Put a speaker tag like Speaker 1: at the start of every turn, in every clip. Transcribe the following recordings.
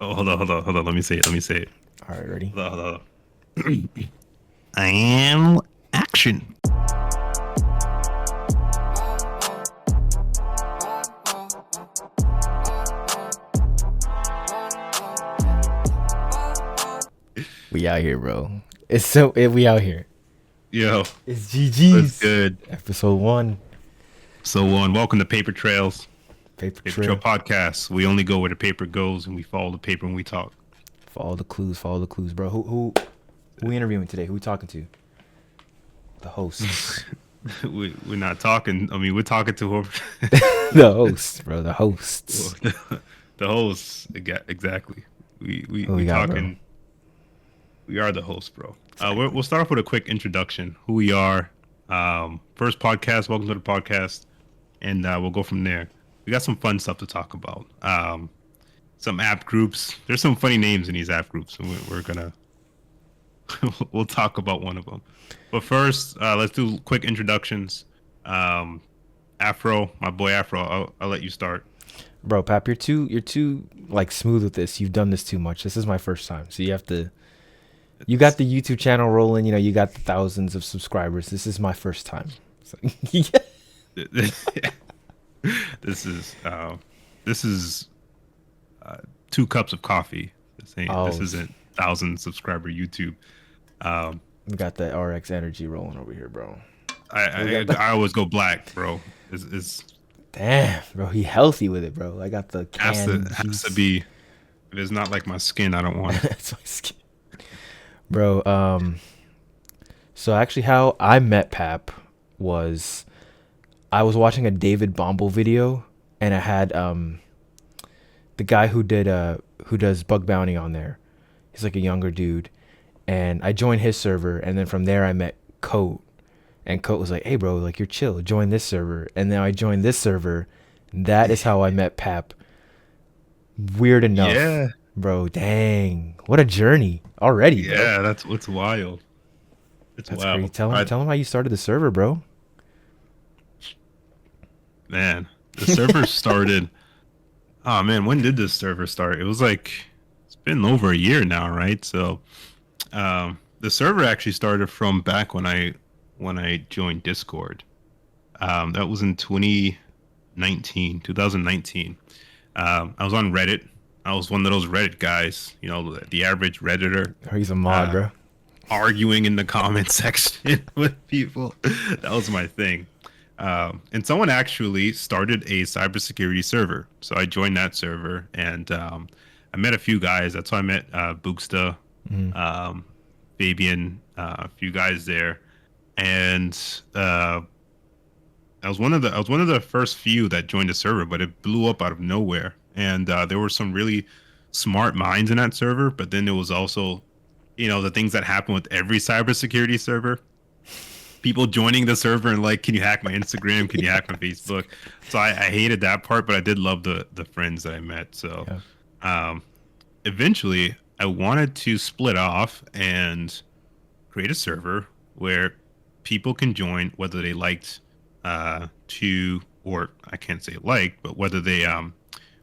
Speaker 1: Oh, hold on. Let me say it. Let me say it.
Speaker 2: All right, ready?
Speaker 1: Hold on. I am action.
Speaker 2: We out here, bro. We out here.
Speaker 1: Yo,
Speaker 2: It's
Speaker 1: what's
Speaker 2: GG's.
Speaker 1: good?
Speaker 2: Episode 1,
Speaker 1: So, welcome to Paper Trails,
Speaker 2: paper
Speaker 1: Paper Trail
Speaker 2: trail.
Speaker 1: podcast. We only go where the paper goes, and we follow the paper when we talk.
Speaker 2: Follow the clues, bro. Who we interviewing today? Who we talking to? The hosts.
Speaker 1: We're not talking. I mean, we're talking to whoever.
Speaker 2: The hosts, bro. The hosts.
Speaker 1: The hosts. Exactly.
Speaker 2: Who
Speaker 1: We
Speaker 2: we got, bro?
Speaker 1: talking. We are the hosts, bro. We'll start off with a quick introduction. Who we are. First podcast. Welcome to the podcast, and we'll go from there. We got some fun stuff to talk about. Some app groups. There's some funny names in these app groups, and we're gonna we'll talk about one of them. But first, let's do quick introductions. Afro, my boy Afro. I'll let you start.
Speaker 2: Bro, Pap, you're too like smooth with this. You've done this too much. This is my first time, so you have to. You got the YouTube channel rolling. You know, you got the thousands of subscribers. This is my first time. So, yeah.
Speaker 1: This is this is 2 cups of coffee. This
Speaker 2: Oh,
Speaker 1: isn't 1,000 subscriber YouTube. Um,
Speaker 2: we got that RX energy rolling over here, bro. We
Speaker 1: I
Speaker 2: got the
Speaker 1: I always go black, bro. It's
Speaker 2: damn, bro. He healthy with it, bro. I got the canned
Speaker 1: has to
Speaker 2: juice.
Speaker 1: be. If it's not like my skin, I don't want it.
Speaker 2: That's my skin, bro. So actually, how I met Pap was I was watching a David Bombal video, and I had the guy who does bug bounty on there. He's like a younger dude, and I joined his server, and then from there I met Coat, and Coat was like, "Hey, bro, like you're chill. Join this server." And then I joined this server. That is how I met Pap. Weird enough,
Speaker 1: Yeah,
Speaker 2: bro. Dang, what a journey already, bro.
Speaker 1: yeah, that's what's wild. It's
Speaker 2: That's crazy.
Speaker 1: wild.
Speaker 2: Tell him how you started the server, bro.
Speaker 1: Man, the server started. Oh man, when did this server start? It was like it's been over a year now, right? So, the server actually started from back when I joined Discord. That was in 2019. I was on Reddit. I was one of those Reddit guys, the average Redditor,
Speaker 2: Oh, he's a mod,
Speaker 1: uh,
Speaker 2: bro.
Speaker 1: arguing in the comment section with people. That was my thing. And someone actually started a cybersecurity server. So I joined that server and I met a few guys. That's how I met Booksta,
Speaker 2: Mhm.
Speaker 1: Fabian, a few guys there. And I was one of the first few that joined the server, but it blew up out of nowhere. And there were some really smart minds in that server, but then there was also, the things that happen with every cybersecurity server. People joining the server and like, can you hack my Instagram? Can you hack my Facebook? So I hated that part, but I did love the friends that I met. So
Speaker 2: Yeah.
Speaker 1: um, eventually, I wanted to split off and create a server where people can join whether they liked to, or I can't say like, but whether they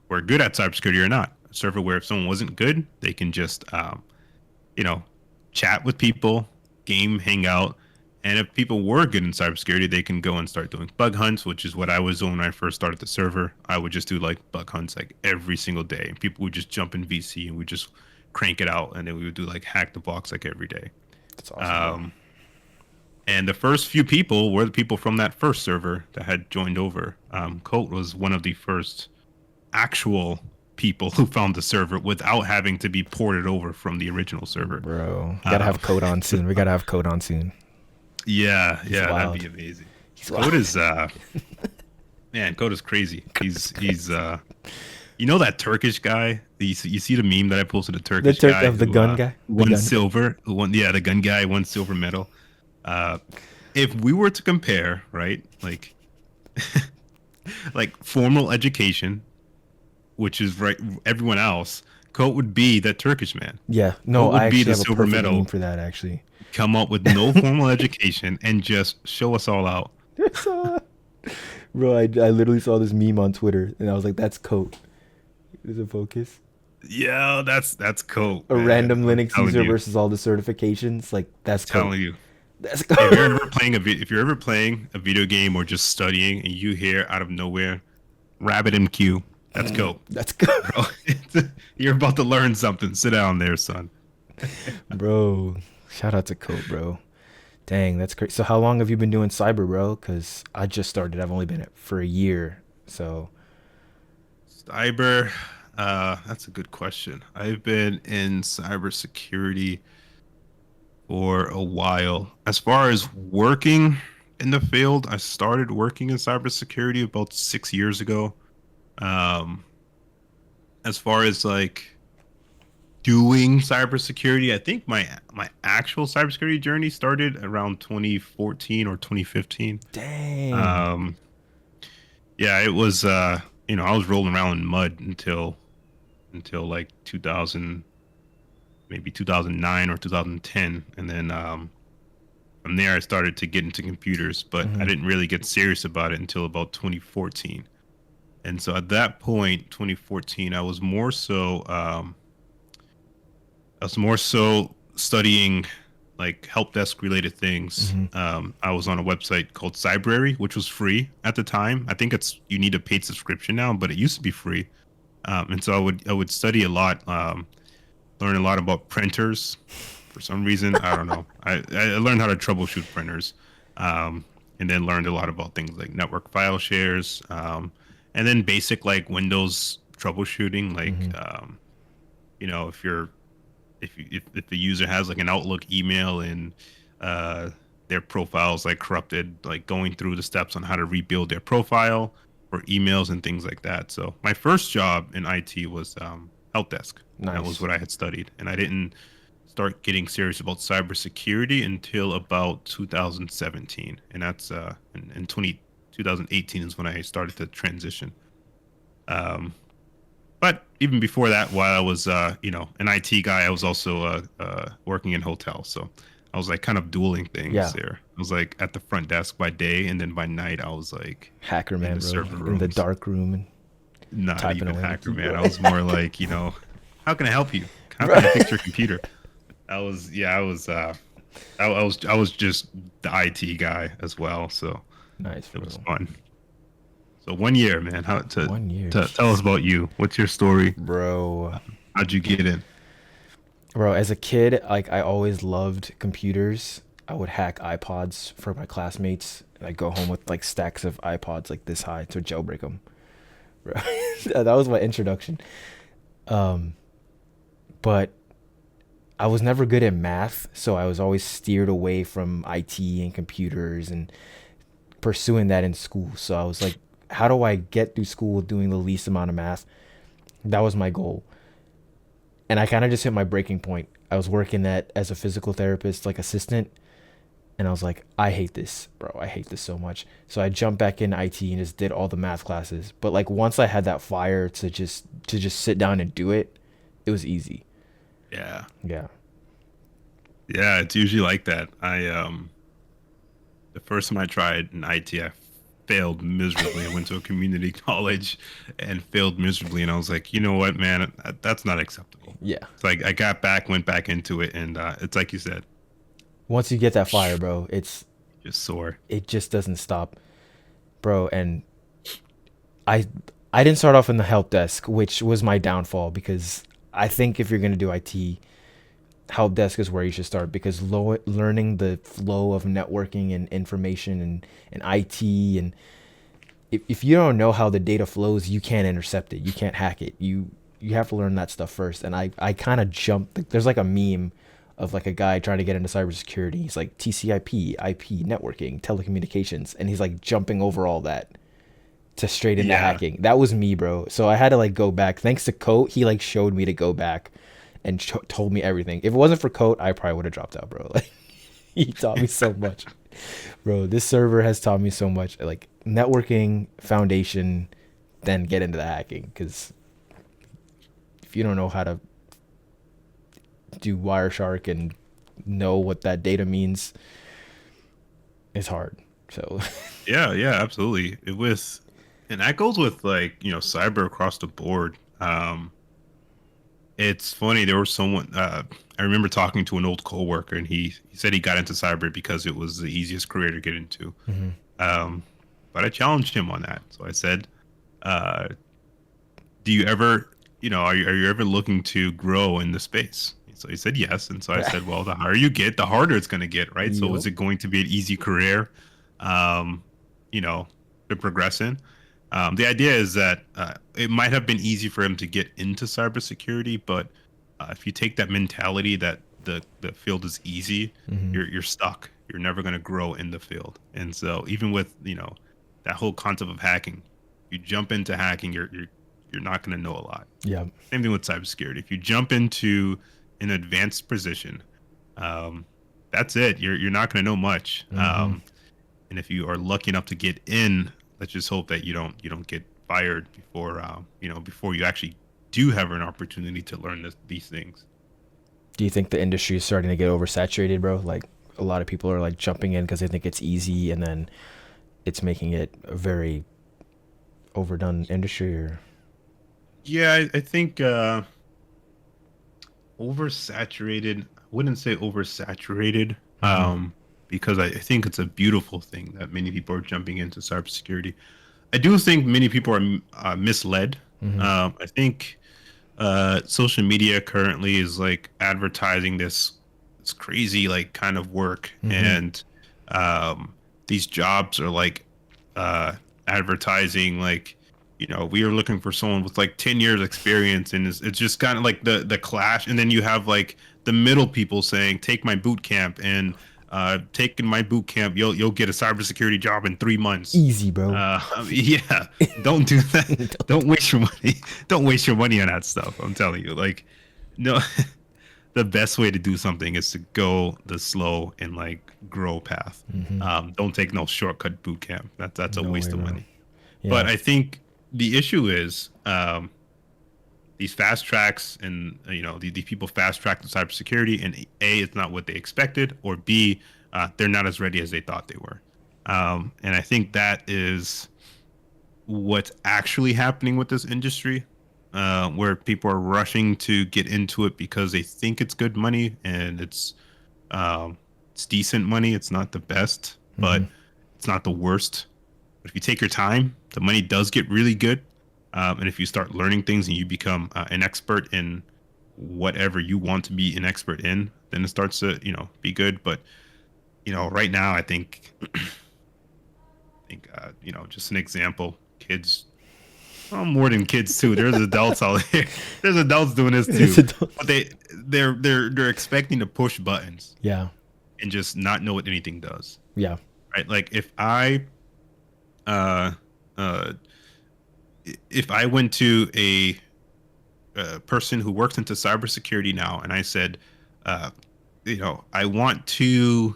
Speaker 1: were good at cybersecurity or not. A server where if someone wasn't good, they can just you know chat with people, game, hang out. And if people were good in cybersecurity, they can go and start doing bug hunts, which is what I was doing when I first started the server. I would just do like bug hunts like every single day. And people would just jump in VC and we just crank it out. And then we would do like hack the box like every day.
Speaker 2: That's awesome, bro.
Speaker 1: Um, and the first few people were the people from that first server that had joined over. Colt was one of the first actual people who found the server without having to be ported over from the original server.
Speaker 2: Bro, we gotta
Speaker 1: Um,
Speaker 2: have Code on soon. We gotta have Code on soon.
Speaker 1: yeah,
Speaker 2: He's
Speaker 1: yeah, that'd
Speaker 2: wild.
Speaker 1: be amazing.
Speaker 2: He's
Speaker 1: Code
Speaker 2: wild.
Speaker 1: is man, Code is crazy. He's that Turkish guy. You see the meme that I posted, a
Speaker 2: The
Speaker 1: Turkish
Speaker 2: Turk
Speaker 1: guy
Speaker 2: of the
Speaker 1: who
Speaker 2: gun guy. The
Speaker 1: won
Speaker 2: gun.
Speaker 1: silver, the gun guy won silver medal. Uh, if we were to compare, right, like formal education, which is right, everyone else, Coat would be that Turkish man.
Speaker 2: Yeah. No,
Speaker 1: Coat
Speaker 2: I
Speaker 1: would be
Speaker 2: actually
Speaker 1: the
Speaker 2: have a
Speaker 1: silver
Speaker 2: perfect meme
Speaker 1: medal,
Speaker 2: for that. Actually.
Speaker 1: come up with no formal education and just show us all out.
Speaker 2: Bro, I literally saw this meme on Twitter, and I was like, "That's Coat." Is it focus?
Speaker 1: Yeah, that's cool,
Speaker 2: A
Speaker 1: man.
Speaker 2: random
Speaker 1: I'm
Speaker 2: Linux
Speaker 1: telling
Speaker 2: user
Speaker 1: you,
Speaker 2: versus all the certifications. Like that's cool.
Speaker 1: telling you.
Speaker 2: That's
Speaker 1: If you're
Speaker 2: cool.
Speaker 1: ever playing if you're ever playing a video game or just studying and you hear out of nowhere Rabbit MQ, that's go,
Speaker 2: That's cool.
Speaker 1: bro. You're about to learn something. Sit down there, son.
Speaker 2: Bro, shout out to Cope, bro. Dang, that's crazy. So how long have you been doing cyber, bro? Because I just started. I've only been it for a year. So
Speaker 1: Cyber, that's a good question. I've been in cybersecurity for a while. As far as working in the field, I started working in cybersecurity about 6 years ago. Um, as far as like doing cybersecurity, I think my actual cybersecurity journey started around 2014 or 2015.
Speaker 2: dang.
Speaker 1: Um, yeah, it was I was rolling around in mud until like 2000, maybe 2009 or 2010, and then from there I started to get into computers, but I
Speaker 2: Hmm.
Speaker 1: didn't really get serious about it until about 2014. And so at that point, 2014, I was more so studying like help desk related things.
Speaker 2: Hmm.
Speaker 1: I was on a website called Cybrary, which was free at the time. I think it's you need a paid subscription now, but it used to be free. And so I would study a lot, learn a lot about printers. For some reason, I don't know. I learned how to troubleshoot printers, um, and then learned a lot about things like network file shares, and then basic like Windows troubleshooting, like
Speaker 2: Hmm.
Speaker 1: if you're if the user has like an Outlook email and uh, their profile's like corrupted, like going through the steps on how to rebuild their profile for emails and things like that. So my first job in IT was help desk. That was
Speaker 2: Nice.
Speaker 1: what I had studied, and I didn't start getting serious about cybersecurity until about 2017, and that's in 2018 is when I started to transition. Um, but even before that, while I was, an IT guy, I was also working in hotels. So I was like kind of dueling things
Speaker 2: Yeah.
Speaker 1: there. I was like at the front desk by day, and then by night, I was like
Speaker 2: Hacker
Speaker 1: in
Speaker 2: man,
Speaker 1: the
Speaker 2: bro.
Speaker 1: server
Speaker 2: In the
Speaker 1: rooms.
Speaker 2: dark room and
Speaker 1: Not
Speaker 2: typing
Speaker 1: even
Speaker 2: away on the
Speaker 1: hacker, man. I
Speaker 2: keyboard.
Speaker 1: was more like, how can I help you? How
Speaker 2: Bro.
Speaker 1: can I fix your computer? I was, yeah, I was, I was just the IT guy as well. So
Speaker 2: Nice,
Speaker 1: it was
Speaker 2: bro.
Speaker 1: fun. So 1 year, man. How to,
Speaker 2: 1 year.
Speaker 1: to tell us
Speaker 2: Jeez.
Speaker 1: about you? What's your story?
Speaker 2: Bro.
Speaker 1: How'd you get in?
Speaker 2: Bro, as a kid, like I always loved computers. I would hack iPods for my classmates. And I'd go home with like stacks of iPods like this high to jailbreak them. Bro. That was my introduction. Um, but I was never good at math, so I was always steered away from IT and computers and pursuing that in school. So I was like, how do I get through school doing the least amount of math? That was my goal. And I kind of just hit my breaking point. I was working at as a physical therapist, like assistant, and I was like, I hate this, bro. I hate this so much. So I jumped back in IT and just did all the math classes. But like once I had that fire to just sit down and do it, it was easy.
Speaker 1: Yeah.
Speaker 2: Yeah.
Speaker 1: Yeah, it's usually like that. The first time I tried in IT, I failed miserably. I went to a community college and failed miserably, and I was like, you know what, man, that's not acceptable.
Speaker 2: Yeah.
Speaker 1: So I got back, went back into it, and it's like you said,
Speaker 2: Once you get that fire, bro,
Speaker 1: just sore.
Speaker 2: it just doesn't stop, bro. And I I didn't start off in the help desk, which was my downfall because I think if you're gonna do IT, help desk is where you should start because learning the flow of networking and information and IT and if you don't know how the data flows, you can't intercept it. You can't hack it. You have to learn that stuff first. And I kind of jumped. There's like a meme of like a guy trying to get into cybersecurity. He's like TCP, IP, networking, telecommunications, and he's like jumping over all that to straight into
Speaker 1: Yeah,
Speaker 2: hacking. That was me, bro. So I had to like go back. Thanks to Coat, he like showed me to go back and told me everything. If it wasn't for Coat, I probably would have dropped out, bro. Like he taught me so much, bro. This server has taught me so much. Like networking foundation, then get into the hacking. Because if you don't know how to do Wireshark and know what that data means, it's hard. So
Speaker 1: yeah, yeah, absolutely. And that goes with like cyber across the board. It's funny. There was someone. I remember talking to an old coworker, and he said he got into cyber because it was the easiest career to get into.
Speaker 2: Hmm.
Speaker 1: Um, but I challenged him on that. So I said, uh, "Do you ever, are you ever looking to grow in the space?" So he said yes, and so I said, "Well, the higher you get, the harder it's going to get, right? So is
Speaker 2: Yup.
Speaker 1: it going to be an easy career, um, you know, to progress in?" The idea is that it might have been easy for him to get into cybersecurity, but if you take that mentality that the field is easy,
Speaker 2: Hmm.
Speaker 1: you're stuck. You're never going to grow in the field. And so even with that whole concept of hacking, you jump into hacking, you're not going to know a lot.
Speaker 2: Yeah.
Speaker 1: Same thing with cybersecurity. If you jump into an advanced position, um, that's it. You're not going to know much.
Speaker 2: Hmm.
Speaker 1: And if you are lucky enough to get in, let's just hope that you don't get fired before before you actually do have an opportunity to learn these things.
Speaker 2: Do you think the industry is starting to get oversaturated, bro? Like a lot of people are like jumping in because they think it's easy, and then it's making it a very overdone industry. Or
Speaker 1: Yeah, I think oversaturated. I wouldn't say oversaturated,
Speaker 2: hmm.
Speaker 1: because I think it's a beautiful thing that many people are jumping into cybersecurity. I do think many people are misled.
Speaker 2: Hmm.
Speaker 1: I think social media currently is like advertising this crazy like kind of work,
Speaker 2: Hmm.
Speaker 1: and um these jobs are like advertising like we are looking for someone with like 10 years experience, and it's just kind of like the clash. And then you have like the middle people saying take my boot camp, and taking my boot camp you'll get a cybersecurity job in 3 months.
Speaker 2: Easy, bro.
Speaker 1: Yeah, don't do that. Don't waste your money. Don't waste your money on that stuff. I'm telling you, like, no, the best way to do something is to go the slow and like grow path.
Speaker 2: Hmm.
Speaker 1: Don't take no shortcut boot camp. That's a
Speaker 2: No way,
Speaker 1: waste of
Speaker 2: bro.
Speaker 1: money. But
Speaker 2: Yeah.
Speaker 1: I think the issue is these fast tracks, and these people fast track to cybersecurity, and A, it's not what they expected, or B, they're not as ready as they thought they were. And I think that is what's actually happening with this industry, where people are rushing to get into it because they think it's good money, and um, it's decent money. It's not the best,
Speaker 2: Hmm.
Speaker 1: but it's not the worst. But if you take your time, the money does get really good. And if you start learning things and you become an expert in whatever you want to be an expert in, then it starts to be good. But right now, I think just an example, kids. Well, more than kids too. There's adults out there. There's adults doing this
Speaker 2: It's
Speaker 1: too,
Speaker 2: a
Speaker 1: but they're expecting to push buttons
Speaker 2: yeah.
Speaker 1: and just not know what anything does.
Speaker 2: Yeah.
Speaker 1: Right? Like uh uh if I went to a person who works into cybersecurity now, and I said, uh, I want to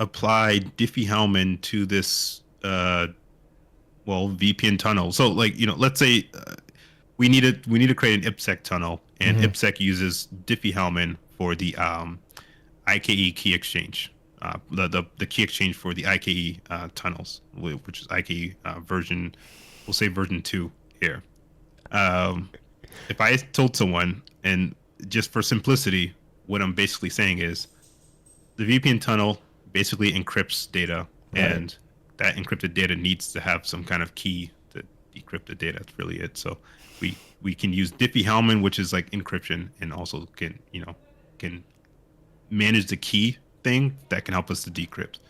Speaker 1: apply Diffie-Hellman to this VPN tunnel. So like let's say we need to create an IPsec tunnel, and
Speaker 2: Hmm.
Speaker 1: IPsec uses Diffie-Hellman for the IKE key exchange, the key exchange for the IKE tunnels, which is IKE version, we'll say version 2 here. Um, if I told someone, and just for simplicity, what I'm basically saying is the VPN tunnel basically encrypts data,
Speaker 2: Right.
Speaker 1: and that encrypted data needs to have some kind of key to decrypt the data. That's really it. So we can use Diffie-Hellman, which is like encryption, and also can manage the key thing that can help us to decrypt.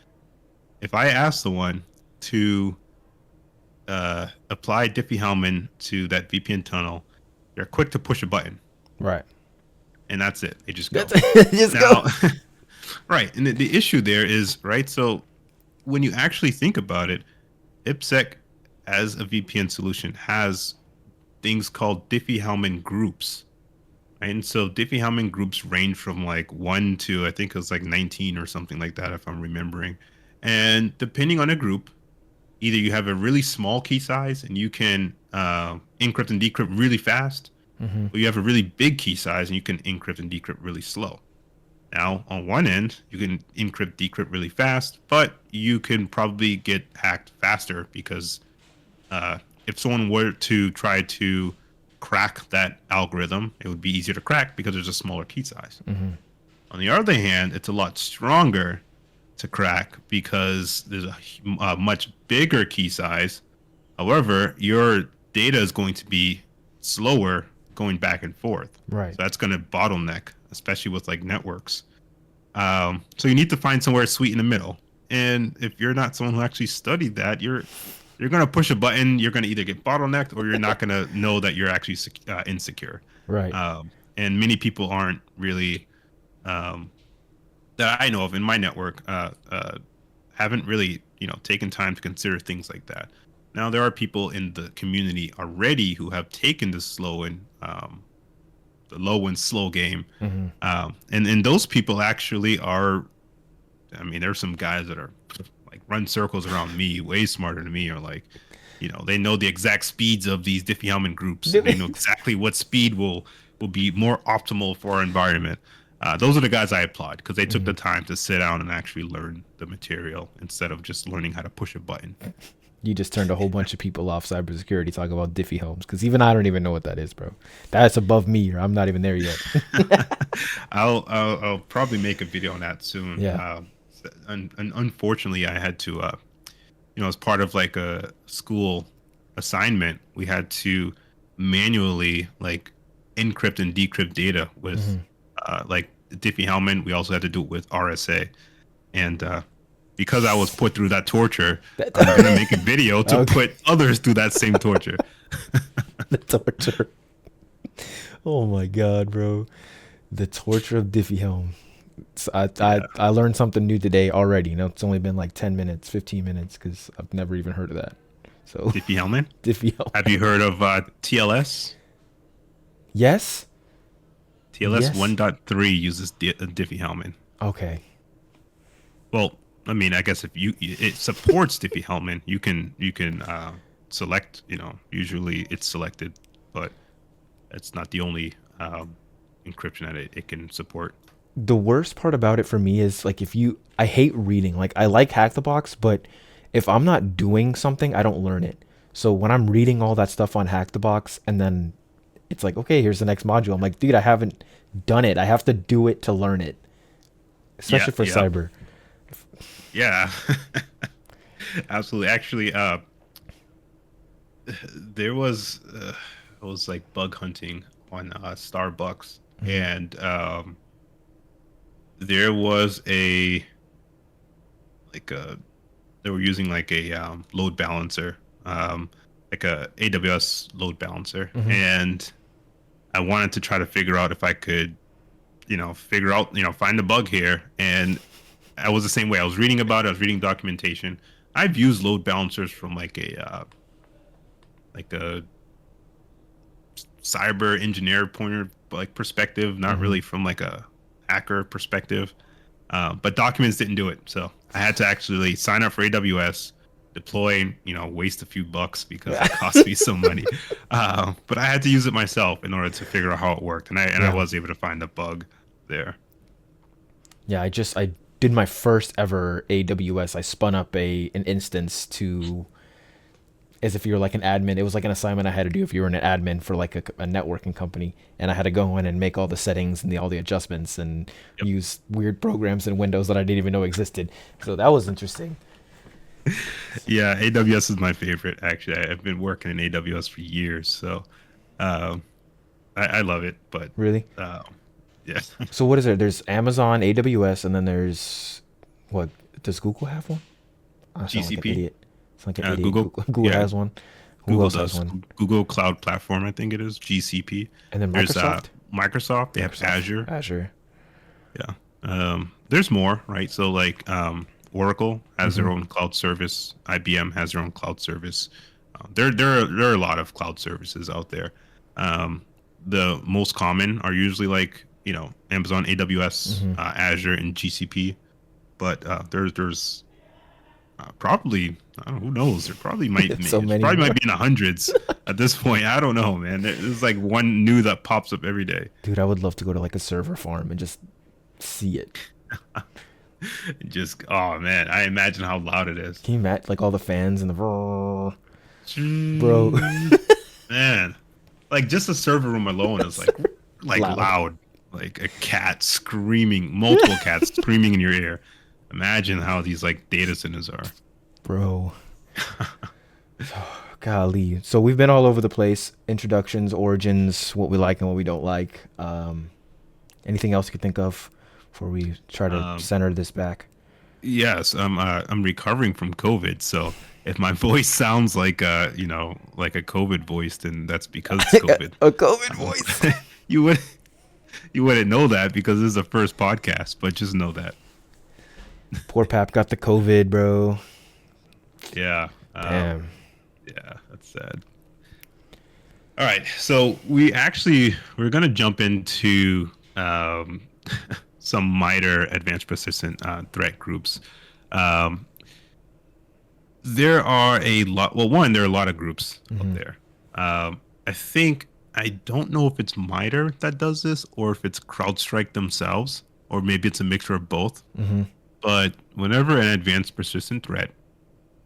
Speaker 1: If I ask the one to apply Diffie-Hellman to that VPN tunnel, they're quick to push a button,
Speaker 2: Right.
Speaker 1: and that's it. They just
Speaker 2: That's
Speaker 1: go.
Speaker 2: just go.
Speaker 1: Now, right, and the issue there is, right. So when you actually think about it, IPsec as a VPN solution has things called Diffie-Hellman groups, right? And so Diffie-Hellman groups range from like 1 to, I think it was like 19 or something like that, if I'm remembering. And depending on a group, either you have a really small key size and you can encrypt and decrypt really fast,
Speaker 2: Hmm.
Speaker 1: or you have a really big key size and you can encrypt and decrypt really slow. Now, on one end, you can encrypt, decrypt really fast, but you can probably get hacked faster because uh, if someone were to try to crack that algorithm. It would be easier to crack because there's a smaller key size.
Speaker 2: Mm-hmm.
Speaker 1: On the other hand, it's a lot stronger to crack because there's a much bigger key size. However, your data is going to be slower going back and forth.
Speaker 2: Right.
Speaker 1: So that's going to bottleneck, especially with like networks. So you need to find somewhere sweet in the middle. And if you're not someone who actually studied that, you're going to push a button. You're going to either get bottlenecked or you're not going to know that you're actually insecure.
Speaker 2: Right.
Speaker 1: And many people aren't really that I know of in my network haven't really taken time to consider things like that. Now there are people in the community already who have taken the low and slow game,
Speaker 2: Mm-hmm.
Speaker 1: and those people actually are. I mean, there's some guys that are like run circles around me, way smarter than me, or like, they know the exact speeds of these Diffie-Hellman groups. And they know exactly what speed will be more optimal for our environment. Those are the guys I applaud because they took the time to sit down and actually learn the material instead of just learning how to push a button.
Speaker 2: You just turned a whole bunch of people off cybersecurity talking about Diffie-Hellmans because even I don't even know what that is, bro. That's above me, or I'm not even there yet.
Speaker 1: I'll probably make a video on that soon.
Speaker 2: Yeah.
Speaker 1: And unfortunately, I had to, as part of like a school assignment, we had to manually like encrypt and decrypt data with like Diffie-Hellman. We also had to do it with RSA, and because I was put through that torture, I'm gonna make a video to put others through that same torture.
Speaker 2: The torture. Oh my god, bro. The torture of Diffie-Hellman. I learned something new today already. It's only been like 10 minutes, 15 minutes, because I've never even heard of that. So
Speaker 1: Diffie-Hellman?
Speaker 2: Diffie-Hellman.
Speaker 1: Have you heard of TLS?
Speaker 2: Yes.
Speaker 1: TLS
Speaker 2: Yes.
Speaker 1: 1.3 uses Diffie-Hellman.
Speaker 2: Okay.
Speaker 1: Well, I mean, I guess if it supports Diffie-Hellman, you can select. Usually it's selected, but it's not the only encryption that it can support.
Speaker 2: The worst part about it for me is like I hate reading. Like I like Hack the Box, but if I'm not doing something, I don't learn it. So when I'm reading all that stuff on Hack the Box and then it's like, okay, here's the next module. I'm like, dude, I haven't done it. I have to do it to learn it. Especially for cyber.
Speaker 1: Yeah. Absolutely. Actually, there was I was like bug hunting on Starbucks, and there was they were using like a load balancer, like a AWS load balancer, and I wanted to try to figure out if I could, find a bug here. And I was the same way. I was reading about it. I was reading documentation. I've used load balancers from like a cyber engineer perspective, not really from like a hacker perspective. But documents didn't do it, so I had to actually sign up for AWS, deploy, waste a few bucks because it cost me some money. But I had to use it myself in order to figure out how it worked, and I was able to find a bug there.
Speaker 2: Yeah, I did my first ever AWS. I spun up an instance to, as if you were like an admin. It was like an assignment I had to do if you were an admin for like a networking company, and I had to go in and make all the settings and all the adjustments and use weird programs in Windows that I didn't even know existed. So that was interesting.
Speaker 1: Yeah, AWS is my favorite. Actually, I've been working in AWS for years, so I love it. But
Speaker 2: really,
Speaker 1: yeah.
Speaker 2: So what is there? There's Amazon, AWS, and then there's what? Does Google have one? I sound like an idiot. It's like an idiot. Google has one. Who else has one?
Speaker 1: Google Cloud Platform, I think it is GCP.
Speaker 2: And then Microsoft.
Speaker 1: There's Microsoft. They have Azure.
Speaker 2: Azure.
Speaker 1: Yeah. There's more, right? So like Oracle has their own cloud service. IBM has their own cloud service. There are a lot of cloud services out there. The most common are usually like Amazon, AWS, Azure, and GCP. But there's probably, I don't know, who knows? There probably might be in the hundreds at this point. I don't know, man. There's like one new that pops up every day.
Speaker 2: Dude, I would love to go to like a server farm and just see it.
Speaker 1: Just, oh man, I imagine how loud it is.
Speaker 2: Can you imagine like all the fans and the bro?
Speaker 1: Man, like just the server room alone is like
Speaker 2: Loud,
Speaker 1: loud, like a cat screaming, multiple cats screaming in your ear. Imagine how these like data centers are.
Speaker 2: bro. Golly. So we've been all over the place. Introductions, origins, what we like and what we don't like. Anything else you could think of before we try to
Speaker 1: Um,
Speaker 2: center this back?
Speaker 1: yes, I'm recovering from COVID, so if my voice sounds like like a COVID voice, then that's because it's COVID.
Speaker 2: A COVID voice.
Speaker 1: You would you wouldn't know that because this is the first podcast, but just know that.
Speaker 2: Poor Pap got the COVID, bro.
Speaker 1: Yeah.
Speaker 2: Damn.
Speaker 1: Yeah, that's sad. All right, so we're gonna jump into some MITRE advanced persistent threat groups. Um, there are a lot. Well, one, there are a lot of groups out
Speaker 2: Mm-hmm.
Speaker 1: there. I think I don't know if it's MITRE that does this or if it's CrowdStrike themselves, or maybe it's a mixture of both.
Speaker 2: Mm-hmm.
Speaker 1: But whenever an advanced persistent threat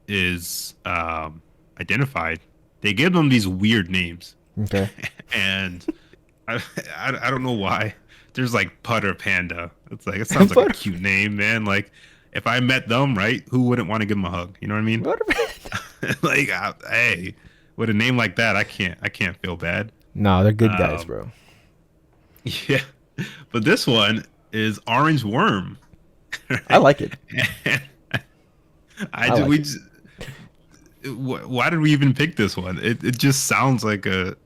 Speaker 1: is identified, they give them these weird names,
Speaker 2: Okay.
Speaker 1: and I, I don't know why. There's like Putter Panda. It's like it sounds like a cute name, man. Like if I met them, right, who wouldn't want to give them a hug? You know what I mean?
Speaker 2: What?
Speaker 1: Like, hey, with a name like that, I can't feel bad.
Speaker 2: No, they're good guys,
Speaker 1: Um,
Speaker 2: bro.
Speaker 1: yeah, but this one is Orangeworm.
Speaker 2: I
Speaker 1: Right?
Speaker 2: like it.
Speaker 1: I
Speaker 2: I
Speaker 1: ju-
Speaker 2: like
Speaker 1: we
Speaker 2: it.
Speaker 1: just, why did we even pick this one? It just sounds like a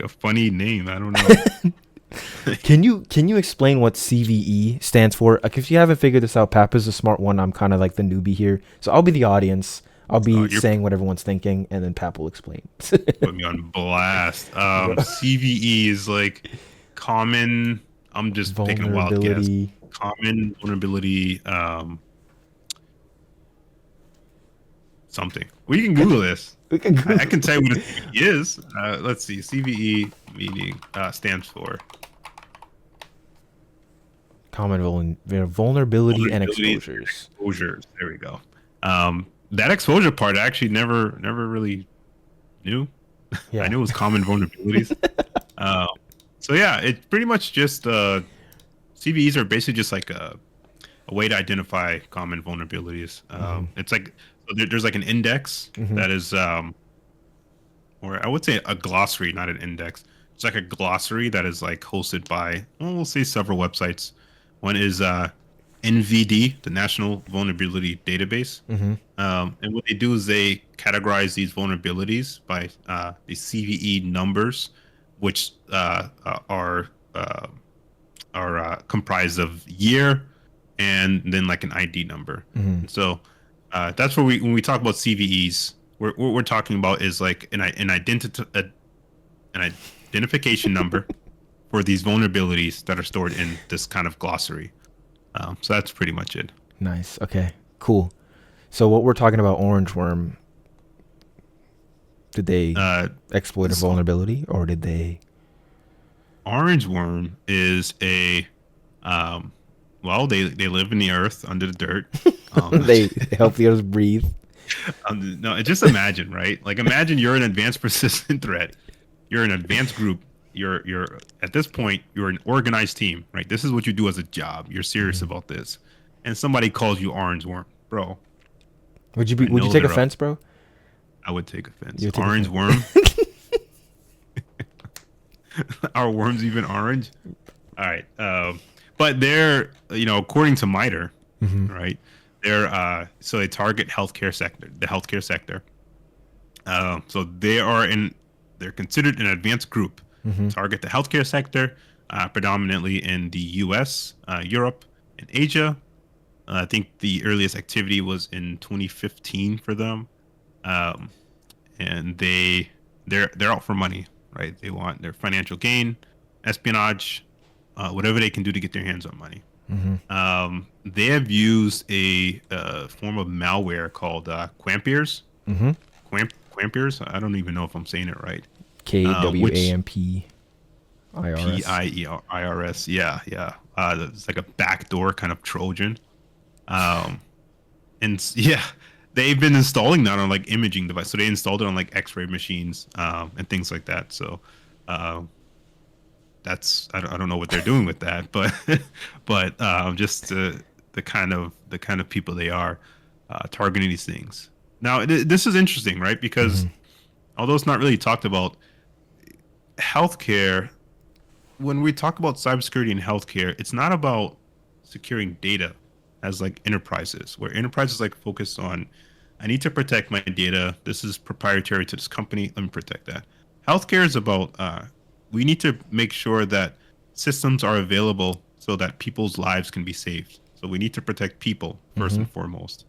Speaker 1: funny name. I don't know.
Speaker 2: Can you explain what CVE stands for? Like, if you haven't figured this out, Pap is a smart one. I'm kind of like the newbie here, so I'll be the audience. I'll
Speaker 1: Oh,
Speaker 2: be
Speaker 1: you're
Speaker 2: saying what everyone's thinking, and then Pap will explain.
Speaker 1: putting me on blast. CVE is like common. I'm just picking a wild guess.
Speaker 2: Vulnerability.
Speaker 1: Common vulnerability. Something. We can Google this.
Speaker 2: We can go.
Speaker 1: I can tell you what a CVE is. Let's see. CVE meaning stands for
Speaker 2: Common vulnerability and
Speaker 1: vulnerability
Speaker 2: exposures.
Speaker 1: exposures. There we go. That exposure part I actually never really knew. I
Speaker 2: Yeah.
Speaker 1: knew it was common vulnerabilities. Uh, so yeah, it's pretty much just CVEs are basically just like a way to identify common vulnerabilities.
Speaker 2: Mm-hmm.
Speaker 1: It's like there's like an index
Speaker 2: Mm-hmm.
Speaker 1: that is, or I would say a glossary, not an index. It's like a glossary that is like hosted by, well, we'll say several websites. One is NVD, the National Vulnerability Database.
Speaker 2: Mm-hmm.
Speaker 1: And what they do is they categorize these vulnerabilities by the CVE numbers, which are comprised of year and then like an ID number.
Speaker 2: Mm-hmm.
Speaker 1: And so that's where when we talk about CVEs, what we're talking about is like an identification number for these vulnerabilities that are stored in this kind of glossary. So that's pretty much it.
Speaker 2: Nice. Okay. Cool. So what we're talking about, Orangeworm, did they exploit a
Speaker 1: So
Speaker 2: vulnerability, or did they?
Speaker 1: Orangeworm is a well, they live in the earth under the dirt.
Speaker 2: They help the others breathe.
Speaker 1: No, just imagine, right? Like imagine you're an advanced persistent threat. You're an advanced group. You're at this point you're an organized team, right? This is what you do as a job. You're serious
Speaker 2: Mm-hmm.
Speaker 1: about this, and somebody calls you Orangeworm, bro.
Speaker 2: Would you
Speaker 1: I
Speaker 2: be? Would you
Speaker 1: know
Speaker 2: take
Speaker 1: they're up.
Speaker 2: offense, bro?
Speaker 1: I would take offense.
Speaker 2: You would take
Speaker 1: Orange
Speaker 2: offense.
Speaker 1: worm. Are worms even orange? All right. But they're, according to MITRE,
Speaker 2: Mm-hmm.
Speaker 1: right? They're so they target the healthcare sector. So they're considered an advanced group.
Speaker 2: Mm-hmm.
Speaker 1: Target the healthcare sector, predominantly in the U.S., Europe, and Asia. I think the earliest activity was in 2015 for them, um, and they're out for money, right? They want their financial gain, espionage, whatever they can do to get their hands on money.
Speaker 2: Mm-hmm.
Speaker 1: They have used a form of malware called Kwampirs.
Speaker 2: Mm-hmm.
Speaker 1: Kwampirs. I don't even know if I'm saying it right. Which
Speaker 2: KWAMPIRS.
Speaker 1: PIERIRS. Yeah, yeah. It's like a backdoor kind of Trojan. Yeah, they've been installing that on like imaging devices. So they installed it on like X-ray machines and things like that. So Uh, I don't know what they're doing with that, but but just the kind of people they are targeting these things. Now, this is interesting, right? Because
Speaker 2: Mm-hmm.
Speaker 1: although it's not really talked about, healthcare, when we talk about cybersecurity in healthcare, it's not about securing data as like enterprises, where enterprises like focus on, I need to protect my data. This is proprietary to this company. Let me protect that. Healthcare is about, we need to make sure that systems are available so that people's lives can be saved. So we need to protect people first
Speaker 2: Mm-hmm.
Speaker 1: and foremost.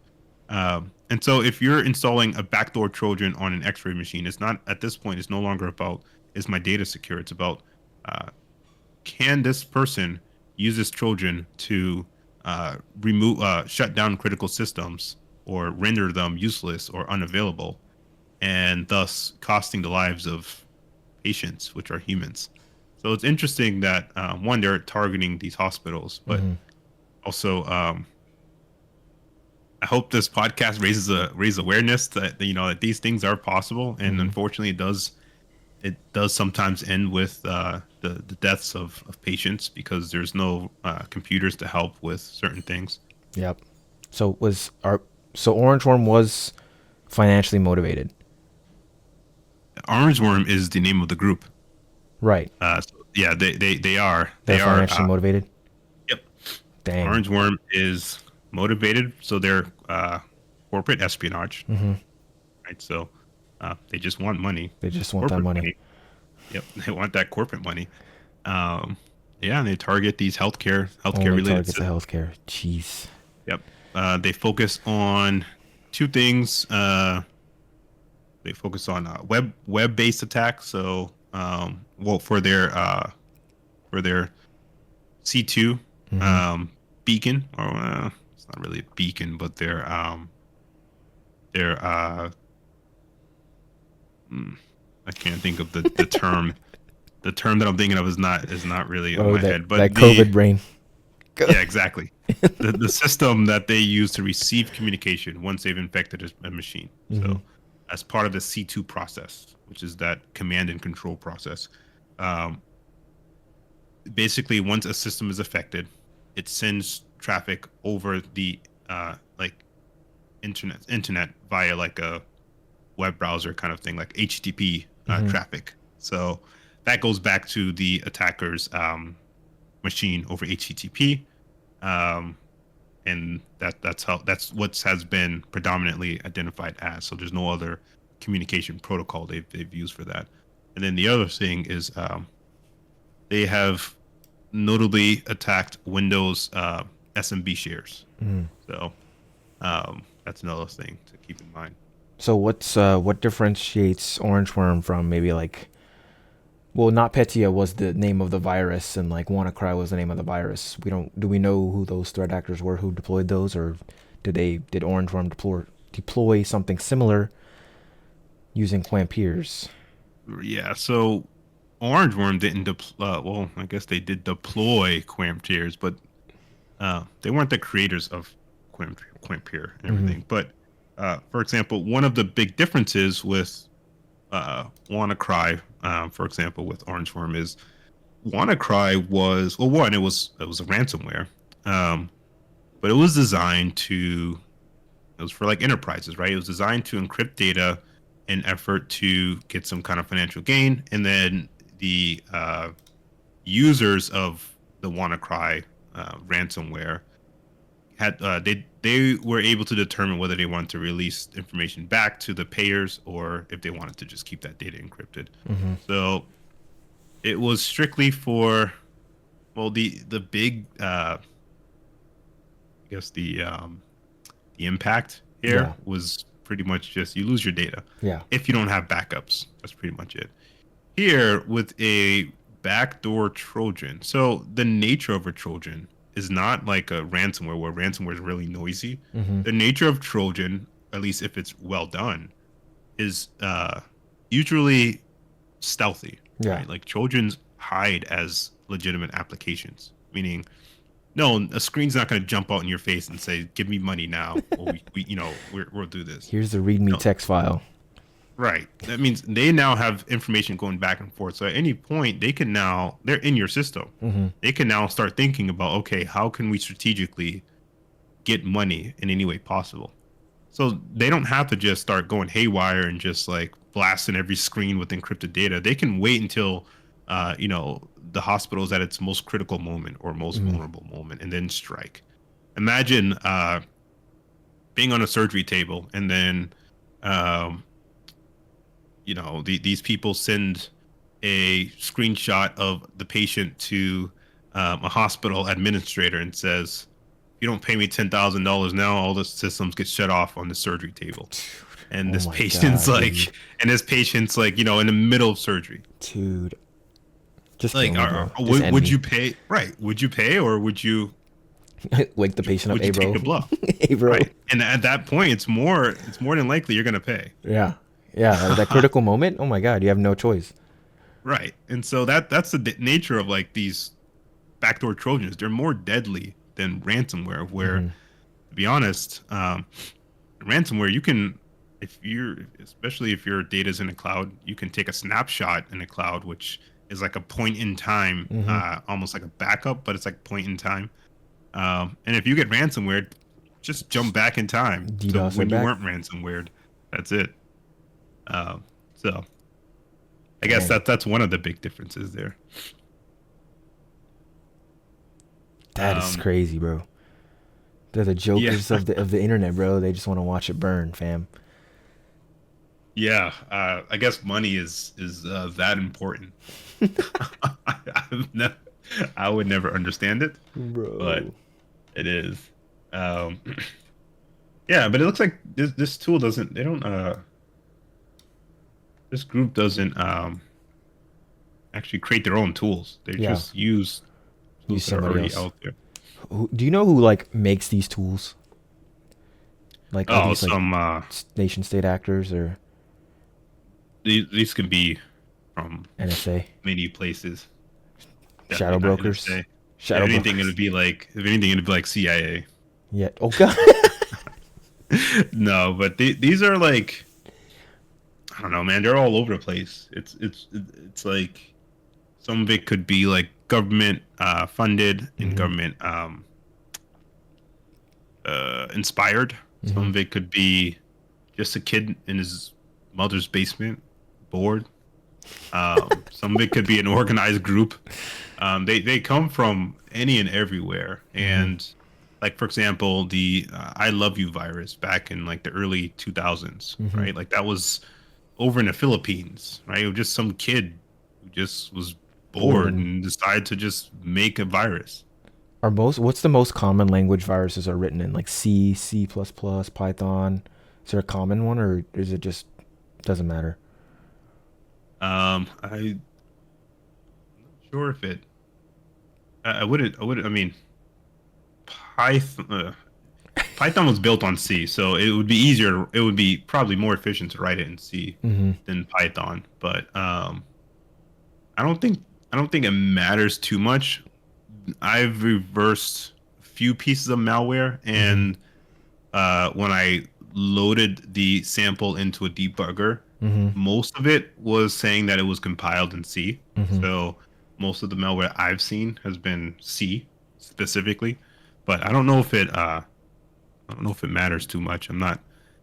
Speaker 1: And so if you're installing a backdoor Trojan on an X-ray machine, it's not at this point, it's no longer about, is my data secure? It's about, uh, can this person use this Trojan to shut down critical systems or render them useless or unavailable, and thus costing the lives of patients, which are humans. So it's interesting that one, they're targeting these hospitals, but
Speaker 2: Mm-hmm.
Speaker 1: also I hope this podcast raises awareness that that these things are possible, and
Speaker 2: Mm-hmm.
Speaker 1: unfortunately, it does sometimes end with the deaths of patients because there's no computers to help with certain things.
Speaker 2: Yep. So was our so Orangeworm was financially motivated,
Speaker 1: Orangeworm is the name of the group.
Speaker 2: right?
Speaker 1: So yeah, they are
Speaker 2: They're
Speaker 1: they are.
Speaker 2: financially motivated.
Speaker 1: Yep,
Speaker 2: Dang.
Speaker 1: Orangeworm is motivated, so they're corporate espionage,
Speaker 2: Mm-hmm.
Speaker 1: right? So they just want money,
Speaker 2: They just want that
Speaker 1: corporate
Speaker 2: money.
Speaker 1: money. Yep, they want that corporate money. Um, yeah, and they target these healthcare
Speaker 2: Only
Speaker 1: related
Speaker 2: targets the
Speaker 1: systems.
Speaker 2: healthcare. Jeez.
Speaker 1: Yep. They focus on two things. They focus on web based attacks. So, well, for their C2
Speaker 2: Mm-hmm.
Speaker 1: um, beacon, or it's not really a beacon, but their I can't think of the term. The term that I'm thinking of is not really on
Speaker 2: Oh,
Speaker 1: my
Speaker 2: that
Speaker 1: head.
Speaker 2: that
Speaker 1: But
Speaker 2: COVID brain.
Speaker 1: yeah, exactly. The system that they use to receive communication once they've infected a machine.
Speaker 2: Mm-hmm.
Speaker 1: So, as part of the C2 process, which is that command and control process, um, basically, once a system is affected, it sends traffic over the like internet via like a web browser kind of thing, like HTTP
Speaker 2: Mm-hmm.
Speaker 1: traffic. So that goes back to the attacker's machine over HTTP. Um, and that's what has been predominantly identified as. So there's no other communication protocol they've used for that. And then the other thing is they have notably attacked Windows SMB shares.
Speaker 2: Mm.
Speaker 1: So that's another thing to keep in mind.
Speaker 2: So what differentiates Orangeworm from maybe like, well, not Petya was the name of the virus and like WannaCry was the name of the virus. Do we know who those threat actors were who deployed those, or did Orangeworm deploy something similar using Kwampirs?
Speaker 1: Yeah. So Orangeworm didn't deploy. Well, I guess they did deploy Kwampirs, but they weren't the creators of Kwampir and
Speaker 2: Mm-hmm.
Speaker 1: everything. But for example, one of the big differences with WannaCry, for example, with Orangeworm is WannaCry was, well, one, it was a ransomware, um, but it was designed to, it was for like enterprises, right? It was designed to encrypt data in effort to get some kind of financial gain, and then the users of the WannaCry ransomware had they were able to determine whether they wanted to release information back to the payers or if they wanted to just keep that data encrypted.
Speaker 2: Mm-hmm.
Speaker 1: So it was strictly for, well, the big I guess the impact here
Speaker 2: Yeah.
Speaker 1: was pretty much just you lose your data
Speaker 2: Yeah.
Speaker 1: if you don't have backups. That's pretty much it. Here with a backdoor Trojan. So the nature of a Trojan is not like a ransomware where ransomware is really noisy.
Speaker 2: Mm-hmm.
Speaker 1: The nature of Trojan, at least if it's well done, is usually stealthy,
Speaker 2: Yeah.
Speaker 1: right? Like Trojans hide as legitimate applications, meaning no, a screen's not going to jump out in your face and say, "Give me money now," or we'll do this.
Speaker 2: Here's the README
Speaker 1: No,
Speaker 2: text file.
Speaker 1: Right. That means they now have information going back and forth. So at any point, they're in your system.
Speaker 2: Mm-hmm.
Speaker 1: They can now start thinking about, okay, how can we strategically get money in any way possible? So they don't have to just start going haywire and just like blasting every screen with encrypted data. They can wait until, the hospital is at its most critical moment or most
Speaker 2: Mm-hmm.
Speaker 1: vulnerable moment and then strike. Imagine being on a surgery table and then, um, these people send a screenshot of the patient to a hospital administrator and says, "If you don't pay me $10,000 now, all the systems get shut off on the surgery table." And
Speaker 2: Oh
Speaker 1: this
Speaker 2: my
Speaker 1: patient's
Speaker 2: god, dude.
Speaker 1: like, in the middle of surgery.
Speaker 2: Dude, just kill
Speaker 1: Like,
Speaker 2: me, bro. Just
Speaker 1: would
Speaker 2: end
Speaker 1: would
Speaker 2: me.
Speaker 1: you pay? Right? Would you pay, or
Speaker 2: Wake the patient up.
Speaker 1: would you
Speaker 2: Hey,
Speaker 1: take
Speaker 2: bro.
Speaker 1: the bluff?
Speaker 2: Hey, bro.
Speaker 1: Right? And at that point, it's more than likely you're gonna pay.
Speaker 2: Yeah. Yeah. That critical moment. Oh my god, you have no choice.
Speaker 1: Right. And so that's the nature of like these backdoor Trojans. They're more deadly than ransomware. Where,
Speaker 2: Mm-hmm.
Speaker 1: to be honest, ransomware you can, especially if your data is in the cloud, you can take a snapshot in the cloud, which is like a point in time,
Speaker 2: Mm-hmm.
Speaker 1: almost like a backup, but it's like point in time. And if you get ransomware, just jump back in time to
Speaker 2: DDoS right
Speaker 1: when you
Speaker 2: back.
Speaker 1: weren't ransomware. That's it. So I guess
Speaker 2: Dang.
Speaker 1: that's one of the big differences there.
Speaker 2: That is
Speaker 1: Um,
Speaker 2: crazy, bro. They're the
Speaker 1: yeah,
Speaker 2: jokers of the internet, bro. They just want to watch it burn, fam.
Speaker 1: yeah. I guess money is that important. I've never, I would never understand it, but
Speaker 2: Bro.
Speaker 1: it is. Um, yeah, but it looks like this tool doesn't. They don't. This group doesn't actually create their own tools. They
Speaker 2: Yeah.
Speaker 1: just use
Speaker 2: Use
Speaker 1: tools that are
Speaker 2: somebody
Speaker 1: already
Speaker 2: else.
Speaker 1: out there.
Speaker 2: Do you know who like makes these tools? Like, are
Speaker 1: Oh,
Speaker 2: these like
Speaker 1: some
Speaker 2: nation state actors or
Speaker 1: these can be from
Speaker 2: NSA?
Speaker 1: many places.
Speaker 2: Shadow
Speaker 1: Definitely not
Speaker 2: brokers?
Speaker 1: NSA. If
Speaker 2: Shadow
Speaker 1: anything,
Speaker 2: brokers.
Speaker 1: if anything, it'd be like CIA.
Speaker 2: Yeah. Oh god.
Speaker 1: No, but these are like, I don't know, man. They're all over the place. It's like some of it could be like government funded and
Speaker 2: Mhm.
Speaker 1: government inspired. Some
Speaker 2: Mhm.
Speaker 1: of it could be just a kid in his mother's basement, bored. Some of it could be an organized group. They come from any and everywhere.
Speaker 2: Mhm.
Speaker 1: And like, for example, the "I love you" virus back in like the early 2000s,
Speaker 2: Mhm.
Speaker 1: right? Like that was over in the Philippines, right? It was just some kid who just was
Speaker 2: Bored
Speaker 1: bored
Speaker 2: and
Speaker 1: and decided to just make a virus.
Speaker 2: are most what's the most common language viruses are written in? Like C, C++, Python? Is there a common one or is it just doesn't matter?
Speaker 1: I'm not sure if it. I wouldn't. I would. I mean, Python. Python was built on C, so it would be easier. It would be probably more efficient to write it in C
Speaker 2: Mhm.
Speaker 1: than Python. But I don't think I don't think it matters too much. I've reversed a few pieces of malware,
Speaker 2: Mhm.
Speaker 1: and when I loaded the sample into a debugger,
Speaker 2: Mhm.
Speaker 1: most of it was saying that it was compiled in C.
Speaker 2: Mhm.
Speaker 1: So most of the malware I've seen has been C specifically, but I don't know if it matters too much. I'm not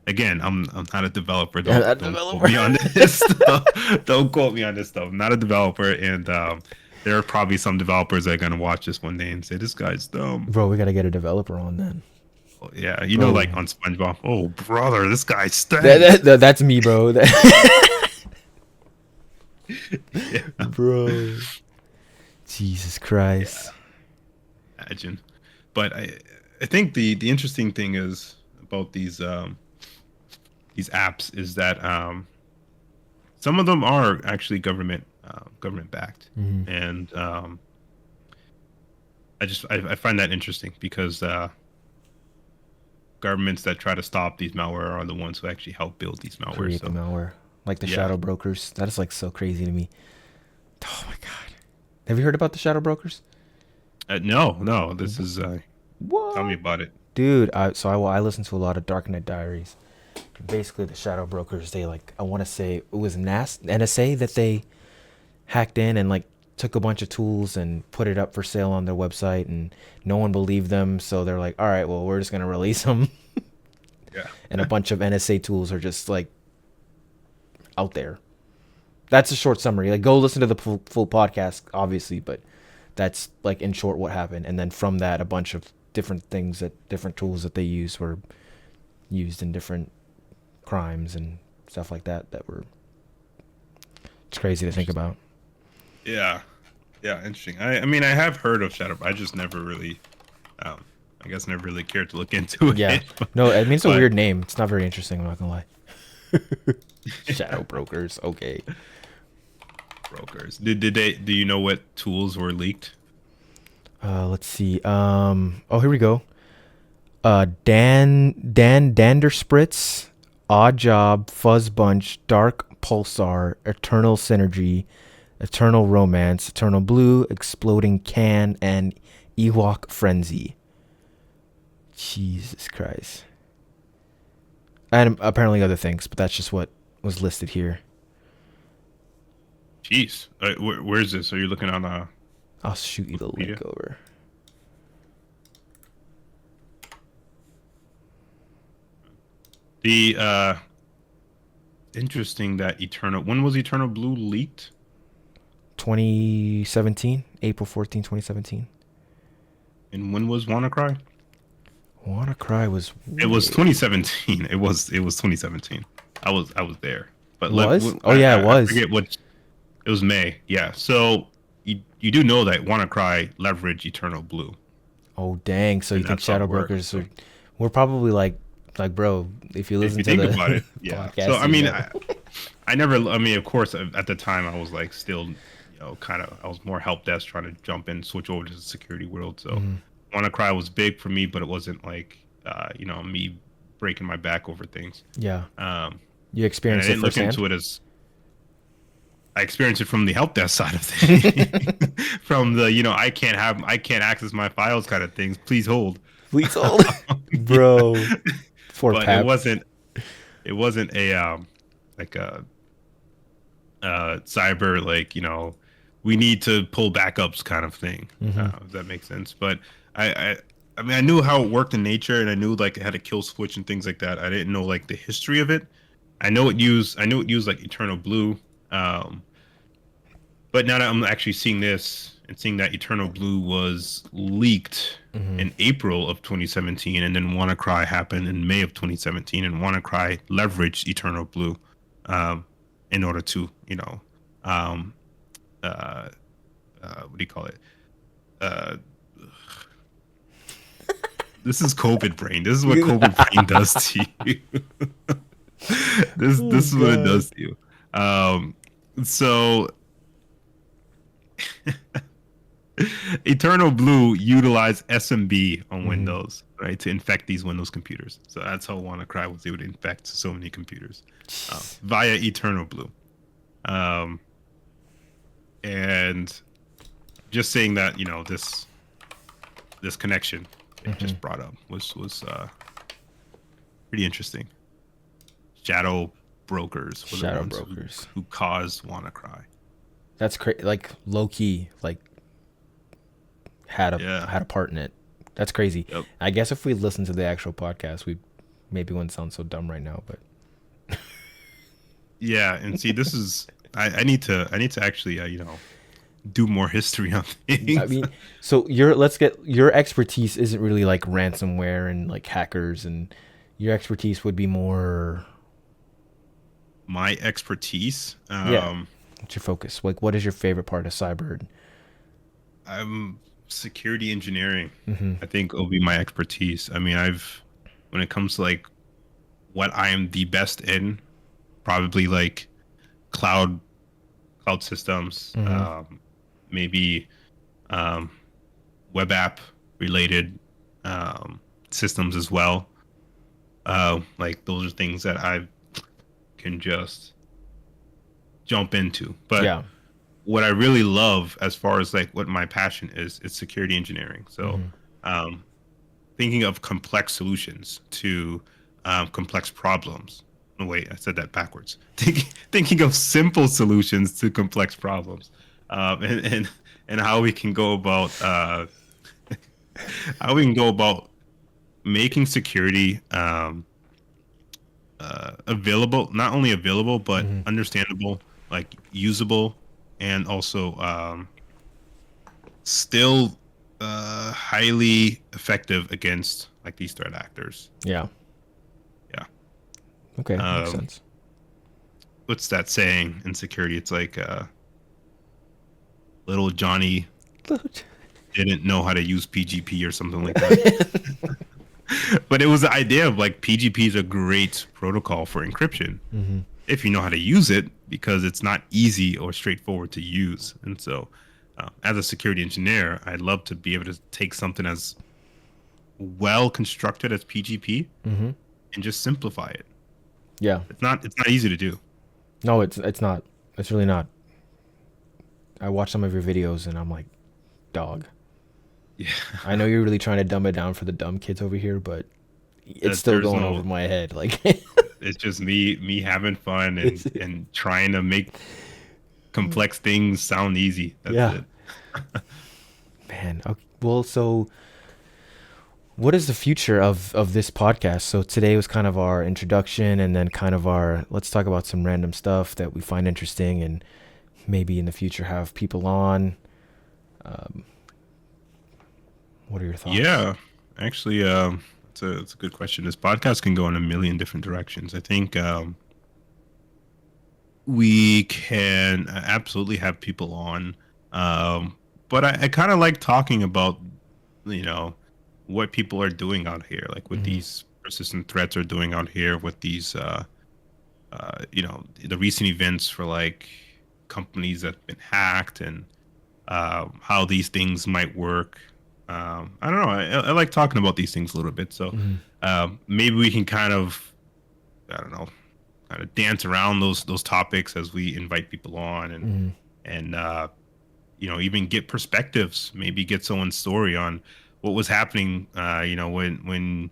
Speaker 1: a developer.
Speaker 2: Yeah,
Speaker 1: Don't
Speaker 2: that
Speaker 1: don't quote
Speaker 2: developer.
Speaker 1: me on this stuff. Don't quote me on this stuff. I'm not a developer, and there are probably some developers that are gonna watch this one day and say this guy's dumb.
Speaker 2: Bro, we got to get a developer on then.
Speaker 1: Well, yeah,
Speaker 2: Bro,
Speaker 1: like on SpongeBob. Oh, brother, this guy stinks.
Speaker 2: that's me, bro.
Speaker 1: Yeah,
Speaker 2: Bro. Jesus Christ.
Speaker 1: imagine. But I think the interesting thing is about these apps is that some of them are actually government backed,
Speaker 2: Mhm.
Speaker 1: and I find that interesting because governments that try to stop these malware are the ones who actually help build these malware.
Speaker 2: Create the
Speaker 1: So
Speaker 2: malware. Like the
Speaker 1: yeah,
Speaker 2: shadow brokers. That is like so crazy to me. Oh my god. Have you heard about the shadow brokers?
Speaker 1: no, this is tell me
Speaker 2: What?
Speaker 1: about it.
Speaker 2: Dude, I listen to a lot of Dark Knight Diaries. Basically, the shadow brokers, they like, I want to say it was NSA that they hacked in and like took a bunch of tools and put it up for sale on their website, and no one believed them. So they're like, all right, well, we're just going to release them.
Speaker 1: Yeah.
Speaker 2: And a bunch of NSA tools are just like out there. That's a short summary. Like, go listen to the full podcast, obviously, but that's like in short what happened. And then from that, a bunch of different different tools that they use were used in different crimes and stuff like that. It's crazy to think about.
Speaker 1: Yeah. Yeah. Interesting. I mean, I have heard of Shadow. I just never really, um, I guess, never really cared to look into it.
Speaker 2: Yeah. No, I mean, it's a weird name. It's not very interesting. I'm not gonna lie. Shadow brokers. Okay.
Speaker 1: Brokers. Do you know what tools were leaked?
Speaker 2: Let's see. Oh, here we go. Dan Danderspritz, Odd Job, Fuzz Bunch, Dark Pulsar, Eternal Synergy, Eternal Romance, Eternal Blue, Exploding Can, and Ewok Frenzy. Jesus Christ. And apparently other things, but that's just what was listed here.
Speaker 1: Jeez. Where's this? Are you looking on
Speaker 2: I'll shoot you the link
Speaker 1: Wikipedia?
Speaker 2: over.
Speaker 1: The interesting that Eternal. When was Eternal Blue leaked?
Speaker 2: 2017, April 14, 2017.
Speaker 1: And when was WannaCry?
Speaker 2: WannaCry was.
Speaker 1: It was 2017. It was 2017. I was there. But
Speaker 2: Was? Oh yeah, it was.
Speaker 1: I forget what. It was May. Yeah. So you do know that WannaCry leveraged Eternal Blue.
Speaker 2: Oh dang! So you
Speaker 1: And
Speaker 2: think
Speaker 1: that's how it
Speaker 2: shadow
Speaker 1: works,
Speaker 2: brokers
Speaker 1: so.
Speaker 2: are? We're probably like bro. If you
Speaker 1: If
Speaker 2: listen
Speaker 1: you
Speaker 2: to
Speaker 1: think
Speaker 2: the
Speaker 1: about it, yeah.
Speaker 2: podcast,
Speaker 1: So I
Speaker 2: you
Speaker 1: mean,
Speaker 2: know.
Speaker 1: I never. I mean, of course, at the time, I was like still, kind of. I was more help desk trying to jump in, switch over to the security world. So
Speaker 2: Mhm.
Speaker 1: WannaCry was big for me, but it wasn't like, me breaking my back over things.
Speaker 2: Yeah,
Speaker 1: Um,
Speaker 2: you
Speaker 1: and I
Speaker 2: experienced it
Speaker 1: didn't look
Speaker 2: firsthand.
Speaker 1: into it as I experienced it from the help desk side of things, from the I can't access my files kind of things. Please hold.
Speaker 2: Please hold,
Speaker 1: Yeah.
Speaker 2: bro. For
Speaker 1: But it
Speaker 2: Pap.
Speaker 1: wasn't a like a cyber, like, we need to pull backups kind of thing.
Speaker 2: Hmm.
Speaker 1: If that makes sense. But I mean, I knew how it worked in nature, and I knew like it had a kill switch and things like that. I didn't know like the history of it. I knew it used like Eternal Blue. Um, but now that I'm actually seeing this and seeing that Eternal Blue was leaked
Speaker 2: Hmm.
Speaker 1: in April of 2017, and then WannaCry happened in May of 2017, and WannaCry leveraged Eternal Blue, in order to, um, uh, what do you call it? Uh, this is COVID brain. This is what COVID brain does to you. This is what it does to you. So Eternal Blue utilized SMB on
Speaker 2: Hmm.
Speaker 1: Windows, right, to infect these Windows computers. So that's how WannaCry was able to infect so many computers, via Eternal Blue. Um, and just saying that, this connection it
Speaker 2: Hmm.
Speaker 1: just brought up was pretty interesting. Shadow brokers were the
Speaker 2: Shadow
Speaker 1: ones
Speaker 2: brokers.
Speaker 1: who caused WannaCry.
Speaker 2: That's crazy. Like low key, like
Speaker 1: Yeah.
Speaker 2: had a part in it. That's crazy.
Speaker 1: Yep.
Speaker 2: I guess if we listened to the actual podcast, we maybe wouldn't sound so dumb right now. But
Speaker 1: Yeah, and see, this is I need to actually do more history on
Speaker 2: I
Speaker 1: things.
Speaker 2: mean, so your expertise isn't really like ransomware and like hackers, and your expertise would be more.
Speaker 1: My expertise,
Speaker 2: Yeah. What's your focus? Like, what is your favorite part of cyber?
Speaker 1: I'm security engineering.
Speaker 2: Mm-hmm.
Speaker 1: I think will be my expertise. I mean, when it comes to like what I am the best in, probably like cloud systems,
Speaker 2: Mm-hmm.
Speaker 1: maybe um, web app related systems as well. Like those are things that I can just jump into. But
Speaker 2: Yeah.
Speaker 1: what I really love, as far as like what my passion is security engineering. So
Speaker 2: Mm-hmm.
Speaker 1: um, thinking of complex solutions to complex problems. No, wait, I said that backwards. Thinking of simple solutions to complex problems, and how we can go about making security available, not only available but
Speaker 2: Hmm.
Speaker 1: understandable, like usable, and also still highly effective against like these threat actors.
Speaker 2: Yeah.
Speaker 1: Yeah.
Speaker 2: Okay, makes
Speaker 1: Um,
Speaker 2: sense.
Speaker 1: what's that saying in security? It's like little Johnny didn't know how to use PGP or something like that. But it was the idea of like PGP is a great protocol for encryption
Speaker 2: Hmm.
Speaker 1: if you know how to use it, because it's not easy or straightforward to use. And so, as a security engineer, I'd love to be able to take something as well constructed as PGP
Speaker 2: Hmm.
Speaker 1: and just simplify it.
Speaker 2: Yeah.
Speaker 1: It's not easy to do.
Speaker 2: No, it's not. It's really not. I watch some of your videos and I'm like, dog.
Speaker 1: Yeah.
Speaker 2: I know you're really trying to dumb it down for the dumb kids over here, but it's still
Speaker 1: There's
Speaker 2: going
Speaker 1: no,
Speaker 2: over my head. Like,
Speaker 1: it's just me having fun
Speaker 2: it's,
Speaker 1: and trying to make complex things sound easy. That's
Speaker 2: yeah,
Speaker 1: it.
Speaker 2: man. Okay. Well, so what is the future of this podcast? So today was kind of our introduction, and then kind of our let's talk about some random stuff that we find interesting, and maybe in the future have people on. Um, what are your thoughts?
Speaker 1: Yeah, actually, it's a good question. This podcast can go in a million different directions. I think we can absolutely have people on, but I kind of like talking about, you know, what people are doing out here, like what
Speaker 2: Hmm.
Speaker 1: these persistent threats are doing out here, what these, the recent events for like companies that have been hacked, and how these things might work. I don't know. I like talking about these things a little bit. So
Speaker 2: Hmm.
Speaker 1: maybe we can kind of, I don't know, kind of dance around those topics as we invite people on,
Speaker 2: Hmm.
Speaker 1: and even get perspectives. Maybe get someone's story on what was happening. When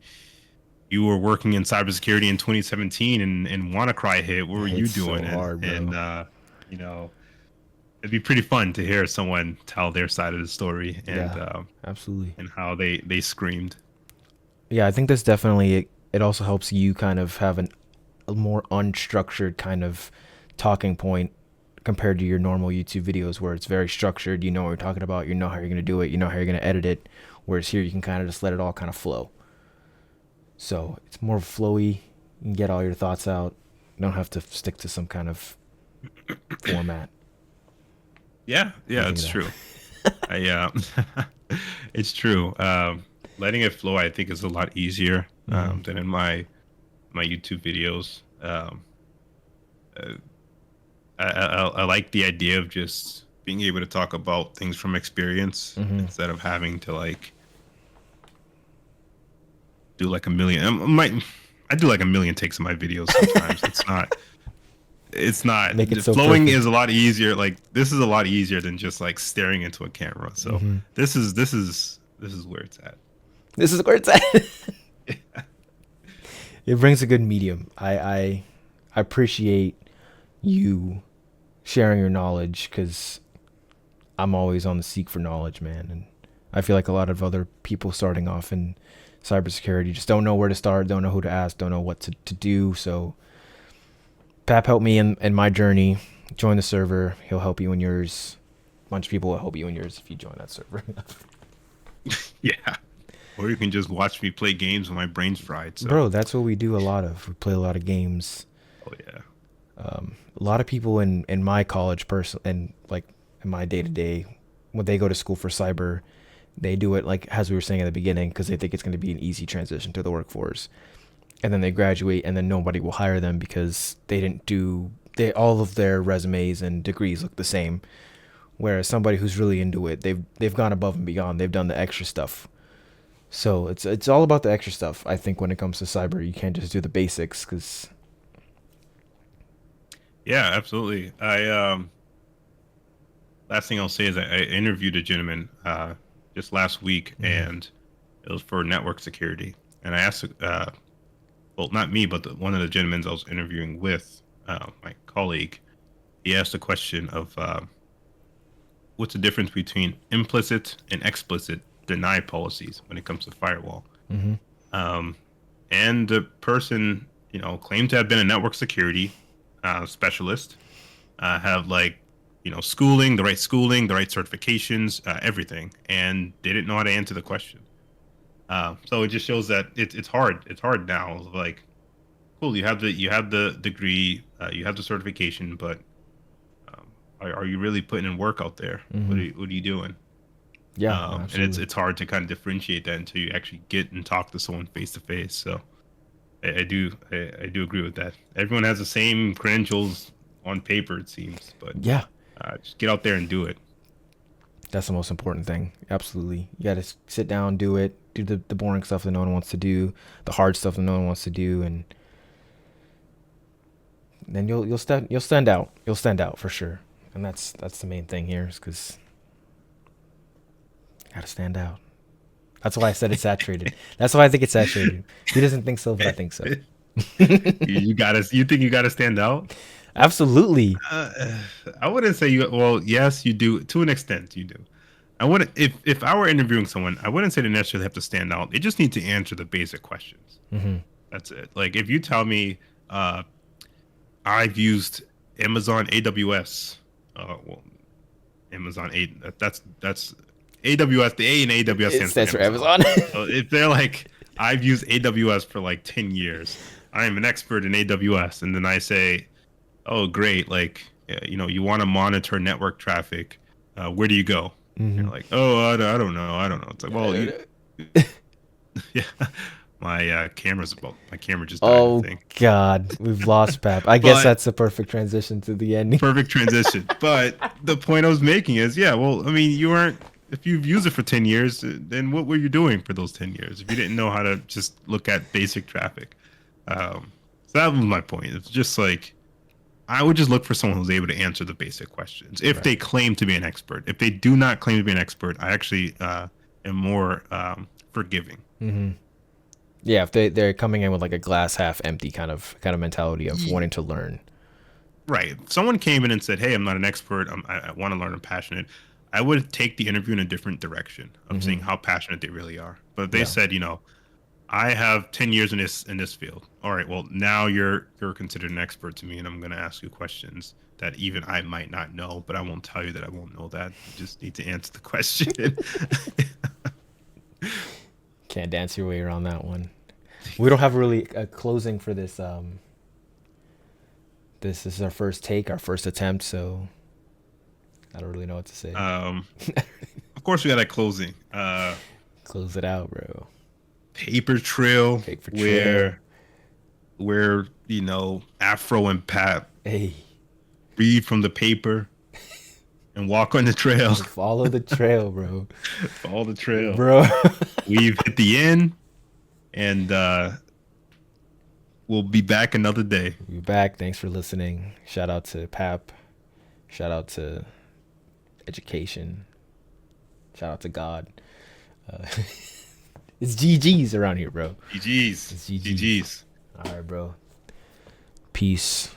Speaker 1: you were working in cybersecurity in 2017 and WannaCry hit. What were you
Speaker 2: It's
Speaker 1: doing?
Speaker 2: so
Speaker 1: And
Speaker 2: hard,
Speaker 1: and
Speaker 2: bro.
Speaker 1: uh, you know it'd be pretty fun to hear someone tell their side of the story, and
Speaker 2: Yeah, absolutely.
Speaker 1: how they screamed.
Speaker 2: Yeah, I think this definitely it also helps you kind of have a more unstructured kind of talking point compared to your normal YouTube videos where it's very structured. You know what you're talking about. You know how you're gonna do it. You know how you're gonna edit it. Whereas here you can kind of just let it all kind of flow. So it's more flowy. You can get all your thoughts out. You don't have to stick to some kind of format.
Speaker 1: Yeah,
Speaker 2: What do you
Speaker 1: yeah,
Speaker 2: think
Speaker 1: it's
Speaker 2: of
Speaker 1: true.
Speaker 2: that?
Speaker 1: I It's true. Letting it flow, I think, is a lot easier
Speaker 2: Hmm.
Speaker 1: than in my YouTube videos. Uh, I like the idea of just being able to talk about things from experience
Speaker 2: Hmm.
Speaker 1: instead of having to like do like a million. I do like a million takes of my videos sometimes. It's not
Speaker 2: Make it
Speaker 1: the
Speaker 2: so
Speaker 1: flowing is
Speaker 2: perfect.
Speaker 1: a lot easier. Like this is a lot easier than just like staring into a camera. So
Speaker 2: Hmm.
Speaker 1: this is where it's at.
Speaker 2: This is where it's at. It brings a good medium. I appreciate you sharing your knowledge because I'm always on the seek for knowledge, man. And I feel like a lot of other people starting off in cybersecurity just don't know where to start, don't know who to ask, don't know what to do. So Pap helped me in my journey. Join the server. He'll help you in yours. A bunch of people will help you in yours if you join that server.
Speaker 1: Yeah. Or you can just watch me play games when my brain's fried. So
Speaker 2: Bro, that's what we do a lot of. We play a lot of games.
Speaker 1: oh yeah.
Speaker 2: A lot of people in my college person and like in my day to day when they go to school for cyber, they do it like as we were saying at the beginning because they think it's going to be an easy transition to the workforce, and then they graduate and then nobody will hire them because they didn't do they all of their resumes and degrees look the same. Whereas somebody who's really into it, they've gone above and beyond. They've done the extra stuff. So it's all about the extra stuff. I think when it comes to cyber, you can't just do the basics because.
Speaker 1: Yeah, absolutely. I Last thing I'll say is I interviewed a gentleman just last week,
Speaker 2: Mhm.
Speaker 1: and it was for network security. And I asked, well, not me, but one of the gentlemen I was interviewing with, my colleague, he asked a question of what's the difference between implicit and explicit deny policies when it comes to firewall.
Speaker 2: Mm-hmm.
Speaker 1: Um, and the person, claimed to have been a network security specialist, have like, schooling, the right certifications, everything, and they didn't know how to answer the question. So it just shows that it's hard. It's hard now. Like, cool, you have the degree, you have the certification, but are you really putting in work out there?
Speaker 2: Mm-hmm.
Speaker 1: What are you doing?
Speaker 2: Yeah,
Speaker 1: And it's
Speaker 2: absolutely.
Speaker 1: it's hard to kind of differentiate that until you actually get and talk to someone face to face. So I do agree with that. Everyone has the same credentials on paper, it seems, but
Speaker 2: Yeah,
Speaker 1: just get out there and do it.
Speaker 2: that's the most important thing. Absolutely. You got to sit down, do it, do the boring stuff that no one wants to do, the hard stuff that no one wants to do, and then you'll stand out. You'll stand out for sure. And that's the main thing here is because you got to stand out. That's why I said it's saturated. That's why I think it's saturated. He doesn't think so, but I think so.
Speaker 1: You think you gotta stand out?
Speaker 2: Absolutely.
Speaker 1: Uh, I wouldn't say you. Well, yes, you do to an extent. You do. I wouldn't if I were interviewing someone, I wouldn't say they necessarily have to stand out. They just need to answer the basic questions.
Speaker 2: Mm-hmm.
Speaker 1: That's it. Like if you tell me, uh, I've used Amazon AWS. Well, Amazon A. That's AWS. The A in AWS
Speaker 2: It
Speaker 1: stands for
Speaker 2: stands for
Speaker 1: Amazon.
Speaker 2: Amazon.
Speaker 1: So if they're like, I've used AWS for like 10 years. I am an expert in AWS, and then I say, oh, great. Like, you want to monitor network traffic. Where do you go?
Speaker 2: Mm-hmm.
Speaker 1: You're like, oh, I don't know. I don't know. It's like, well, yeah, my camera just died, I
Speaker 2: Oh
Speaker 1: think.
Speaker 2: God, we've lost Pap. I guess
Speaker 1: But
Speaker 2: that's a perfect transition to the ending.
Speaker 1: perfect transition. But the point I was making is, yeah, well, I mean, you aren't, if you've used it for 10 years, then what were you doing for those 10 years? If you didn't know how to just look at basic traffic. So that was my point. It's just like, I would just look for someone who's able to answer the basic questions. If
Speaker 2: Right.
Speaker 1: they claim to be an expert, if they do not claim to be an expert, I actually am more forgiving.
Speaker 2: Mm-hmm. Yeah, if they're coming in with like a glass half empty kind of mentality of
Speaker 1: Ye-
Speaker 2: wanting to learn.
Speaker 1: Right. If someone came in and said, "Hey, I'm not an expert. I want to learn. I'm passionate." I would take the interview in a different direction of seeing
Speaker 2: Mm-hmm.
Speaker 1: how passionate they really are. But if they
Speaker 2: Yeah.
Speaker 1: said, I have 10 years in this field. All right, well, now you're considered an expert to me, and I'm going to ask you questions that even I might not know, but I won't tell you that I won't know that. You just need to answer the question.
Speaker 2: Can't dance your way around that one. We don't have really a closing for this. This is our first take, our first attempt, so I don't really know what to say.
Speaker 1: um, of course, we got that closing.
Speaker 2: Close it out, bro.
Speaker 1: Paper trail,
Speaker 2: Paper trail.
Speaker 1: where Afro and Pat
Speaker 2: Hey,
Speaker 1: read from the paper and walk on the trail,
Speaker 2: follow the trail, bro.
Speaker 1: follow the trail.
Speaker 2: Bro.
Speaker 1: We've hit the end, and we'll be back another day.
Speaker 2: We're back. Thanks for listening. Shout out to Pap. Shout out to education. Shout out to God. Uh, it's GG's around here, bro.
Speaker 1: GG's.
Speaker 2: It's GG's.
Speaker 1: GG's.
Speaker 2: All right, bro. Peace.